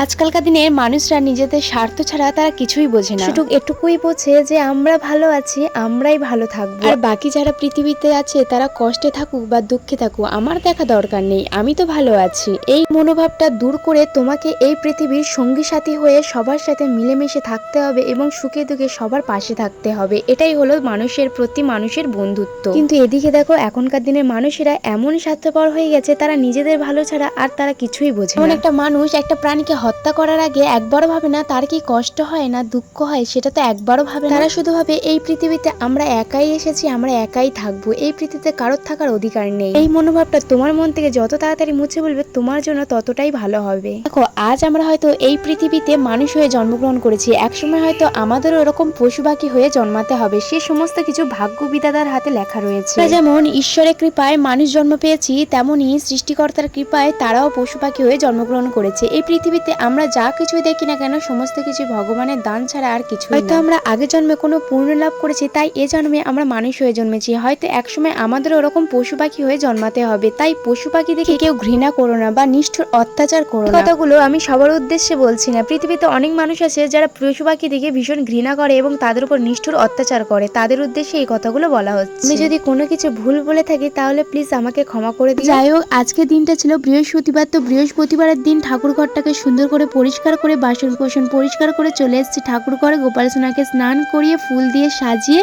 আজকালকার দিনের মানুষরা নিজেদের স্বার্থ ছাড়া তারা কিছুই বোঝে না। শুধু এটুকুই বোঝে যে আমরা ভালো আছি, আমরাই ভালো থাকবো, আর বাকি যারা পৃথিবীতে আছে তারা কষ্টে থাকুক বা দুঃখে থাকুক আমার দেখা দরকার নেই, আমি তো ভালো আছি। এই মনোভাবটা দূর করে তোমাকে এই পৃথিবীর সঙ্গী সাথী হয়ে সবার সাথে মিলেমিশে থাকতে হবে এবং সুখে দুঃখে সবার পাশে থাকতে হবে। এটাই হলো মানুষের প্রতি মানুষের বন্ধুত্ব। কিন্তু এদিকে দেখো এখনকার দিনের মানুষেরা এমন স্বার্থপর হয়ে গেছে, তারা নিজেদের ভালো ছাড়া আর তারা কিছুই বোঝে না। একটা মানুষ একটা প্রাণীকে হত্যা করার আগে একবারও ভাবে না তার কি কষ্ট হয় না দুঃখ হয়, সেটা তো একবারও ভাবে না। তারা শুধু ভাবে এই পৃথিবীতে আমরা একাই এসেছি, আমরা একাই থাকবো, এই পৃথিবীতে কারোর থাকার অধিকার নেই। এই মনোভাবটা তোমার মন থেকে যত তাড়াতাড়ি মুছে বলবে তোমার জন্য ততটাই ভালো হবে। দেখো আজ আমরা হয়তো এই পৃথিবীতে মানুষ হয়ে জন্মগ্রহণ করেছি, একসময় হয়তো আমাদেরও এরকম পশু পাখি হয়ে জন্মাতে হবে। সে সমস্ত কিছু ভাগ্য বিধাতার হাতে লেখা রয়েছে। যেমন ঈশ্বরের কৃপায় মানুষ জন্ম পেয়েছি, তেমনি সৃষ্টিকর্তার কৃপায় তারাও পশু পাখি হয়ে জন্মগ্রহণ করেছে। এই পৃথিবীতে আমরা যা কিছুই দেখি না কেন সমস্ত কিছু ভগবানের দান ছাড়া আর কিছু। হয়তো আমরা আগের জন্মে কোনো পূর্ণ লাভ করেছি, তাই এ জন্মে আমরা মানুষ হয়ে জন্মেছি। হয়তো একসময় আমাদের ওরকম পশু পাখি হয়ে জন্মাতে হবে। তাই পশু পাখি দেখে কেউ ঘৃণা করো না বা নিষ্ঠুর অত্যাচার করো না। কথাগুলো আমি সবার উদ্দেশ্যে বলছি না। পৃথিবীতে অনেক মানুষ আছে যারা পশু পাখি দেখে ভীষণ ঘৃণা করে এবং তাদের উপর নিষ্ঠুর অত্যাচার করে, তাদের উদ্দেশ্যে এই কথাগুলো বলা হচ্ছে। আমি যদি কোনো কিছু ভুল বলে থাকি তাহলে প্লিজ আমাকে ক্ষমা করে দিও। যাই হোক, আজকের দিনটা ছিল বৃহস্পতিবার। তো বৃহস্পতিবারের দিন ঠাকুর ঘরটাকে সুন্দর করে পরিষ্কার করে বাসন কোসন পরিষ্কার করে চলে এসেছি ঠাকুর ঘরে। গোপাল সোনাকে স্নান করিয়ে ফুল দিয়ে সাজিয়ে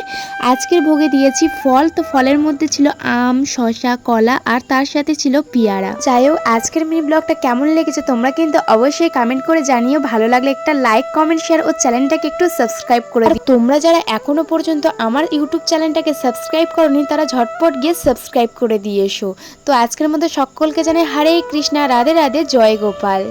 আজকের ভোগে দিয়েছি ফল। তো ফলের মধ্যে ছিল আম, শসা, কলা আর তার সাথে ছিল পেয়ারা। যাই হোক, আজকের মিনি ব্লগটা কেমন লেগেছে তোমরা কিন্তু অবশ্যই কমেন্ট করে জানিও। ভালো লাগলে একটা লাইক, কমেন্ট, শেয়ার ও চ্যানেলটাকে একটু সাবস্ক্রাইব করে দিও। তোমরা যারা এখনো পর্যন্ত আমার ইউটিউব চ্যানেলটাকে সাবস্ক্রাইব করোনি তারা ঝটপট গিয়ে সাবস্ক্রাইব করে দিয়ে এসো। তো আজকের মতো সকলকে জানাই হরে কৃষ্ণা, রাধে রাধে, জয় গোপাল।